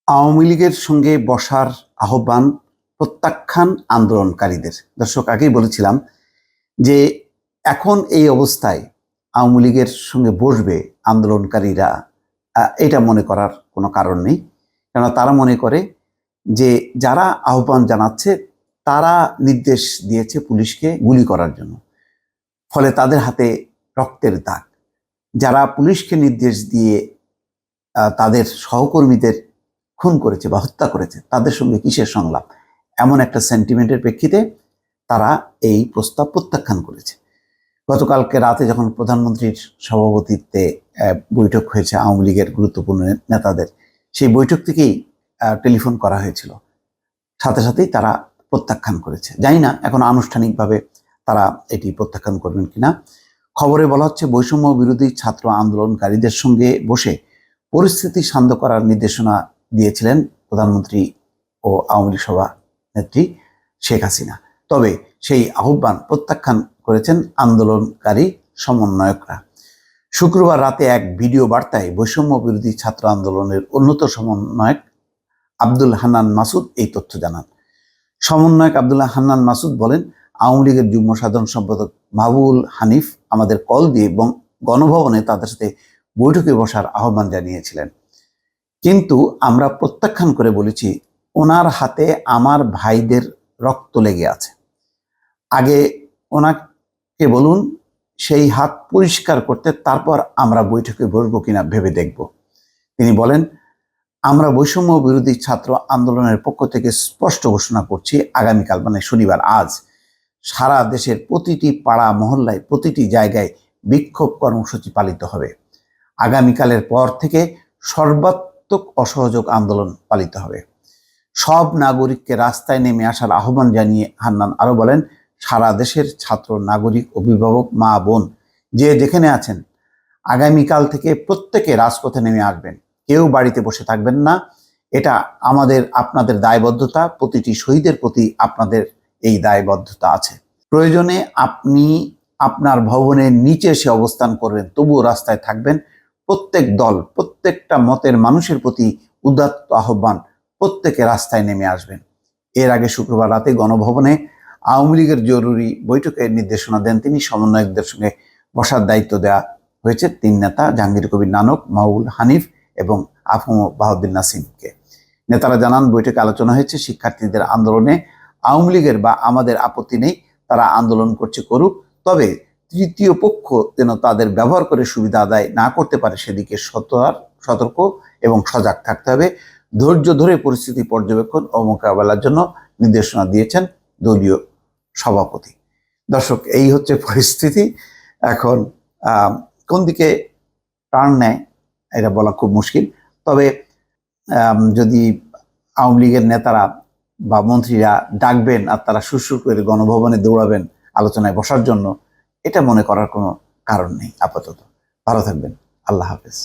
আওয়ামী লীগের সঙ্গে বসার আহ্বান প্রত্যাখ্যান আন্দোলনকারীদের। দর্শক, আগেই বলেছিলাম যে এখন এই অবস্থায় আওয়ামী লীগের সঙ্গে বসবে আন্দোলনকারীরা, এটা মনে করার কোনো কারণ নেই। কেননা তারা মনে করে যে যারা আহ্বান জানাচ্ছে তারা নির্দেশ দিয়েছে পুলিশকে গুলি করার জন্য, ফলে তাদের হাতে রক্তের দাগ। যারা পুলিশকে নির্দেশ দিয়ে তাদের সহকর্মীদের খুন করেছে বা হত্যা করেছে তাদের সঙ্গে কিসের সংলাপ, এমন একটা সেন্টিমেন্টের প্রেক্ষিতে তারা এই প্রস্তাব প্রত্যাখ্যান করেছে। গতকালকে রাতে যখন প্রধানমন্ত্রীর সভাপতিত্বে বৈঠক হয়েছে আওয়ামী লীগের গুরুত্বপূর্ণ নেতাদের, সেই বৈঠক থেকেই টেলিফোন করা হয়েছিল, সাথে সাথেই তারা প্রত্যাখ্যান করেছে। জানি না এখন আনুষ্ঠানিকভাবে তারা এটি প্রত্যাখ্যান করবেন কিনা। খবরে বলা হচ্ছে বৈষম্য বিরোধী ছাত্র আন্দোলনকারীদের সঙ্গে বসে পরিস্থিতি শান্ত করার নির্দেশনা দিয়েছিলেন প্রধানমন্ত্রী ও আওয়ামী লীগ সভানেত্রী শেখ হাসিনা। তবে সেই আহ্বান প্রত্যাখ্যান করেছেন আন্দোলনকারী সমন্বয়করা। শুক্রবার রাতে এক ভিডিও বার্তায় বৈষম্য বিরোধী ছাত্র আন্দোলনের অন্যতম সমন্বয়ক আব্দুল হান্নান মাসুদ এই তথ্য জানান। সমন্বয়ক আব্দুল হান্নান মাসুদ বলেন, আওয়ামী লীগের যুগ্ম সাধারণ সম্পাদক মাহবুবুল হানিফ আমাদের কল দিয়ে এবং গণভবনে তাদের সাথে বৈঠকে বসার আহ্বান জানিয়েছিলেন, কিন্তু আমরা প্রত্যাখ্যান করে বলেছি ওনার হাতে আমার ভাইদের রক্ত লেগে আছে, আগে ওনাকে বলুন সেই হাত পরিষ্কার করতে, তারপর আমরা বৈঠকে বসবো কিনা ভেবে দেখব। তিনি বলেন, আমরা বৈষম্য বিরোধী ছাত্র আন্দোলনের পক্ষ থেকে স্পষ্ট ঘোষণা করছি, আগামীকাল মানে শনিবার, আজ সারা দেশের প্রতিটি পাড়া মহল্লায় প্রতিটি জায়গায় বিক্ষোভ কর্মসূচি পালিত হবে। আগামীকালের পর থেকে সর্বাত্মক অসহযোগ আন্দোলন পালিত হবে। সব নাগরিককে রাস্তায় নেমে আসার আহ্বান জানিয়ে হান্নান আরো বলেন, সারা দেশের ছাত্র, নাগরিক, অভিভাবক, মা, বোন যে যেখানে আছেন, আগামীকাল থেকে প্রত্যেকে রাজপথে নেমে আসবেন, কেউ বাড়িতে বসে থাকবেন না। এটা আপনাদের দায়বদ্ধতা, প্রতিটি শহীদের প্রতি আপনাদের এই দায়বদ্ধতা আছে। প্রয়োজনে আপনি আপনার ভবনের নিচে এসে অবস্থান করবেন, তবুও রাস্তায় থাকবেন। প্রত্যেক দল, প্রত্যেকটা মতের মানুষের প্রতি উদাত্ত আহ্বান, প্রত্যেকে রাস্তায় নেমে আসবেন। এর আগে শুক্রবার রাতে গণভবনে আওয়ামী লীগের জরুরি বৈঠকের নির্দেশনা দেন তিনি। সমন্বয়কদের সঙ্গে বসার দায়িত্ব দেওয়া হয়েছে তিন নেতা, জাহাঙ্গীর কবির নানক, মাহবুবুল হানিফ এবং আফম বাহাউদ্দিন নাসিমকে। নেতারা জানান, বৈঠকে আলোচনা হয়েছে শিক্ষার্থীদের আন্দোলনে আওয়ামী লীগের বা আমাদের আপত্তি নেই, তারা আন্দোলন করছে করুক, তবে তৃতীয় পক্ষ যেন তাদের ব্যবহার করে সুবিধা আদায় না করতে পারে সেদিকে সতর্ক এবং সজাগ থাকতে হবে। ধৈর্য ধরে পরিস্থিতি পর্যবেক্ষণ ও মোকাবেলার জন্য নির্দেশনা দিয়েছেন দলীয় সভাপতি। দর্শক, এই হচ্ছে পরিস্থিতি। এখন কোন দিকে টার্ন নেয় এটা বলা খুব মুশকিল। তবে যদি আওয়ামী লীগের নেতারা বা মন্ত্রীরা ডাকবেন আর তারা সুরসুর করে গণভবনে দৌড়াবেন আলোচনায় বসার জন্য, এটা মনে করার কোনো কারণ নেই আপাতত। ভালো থাকবেন। আল্লাহ হাফেজ।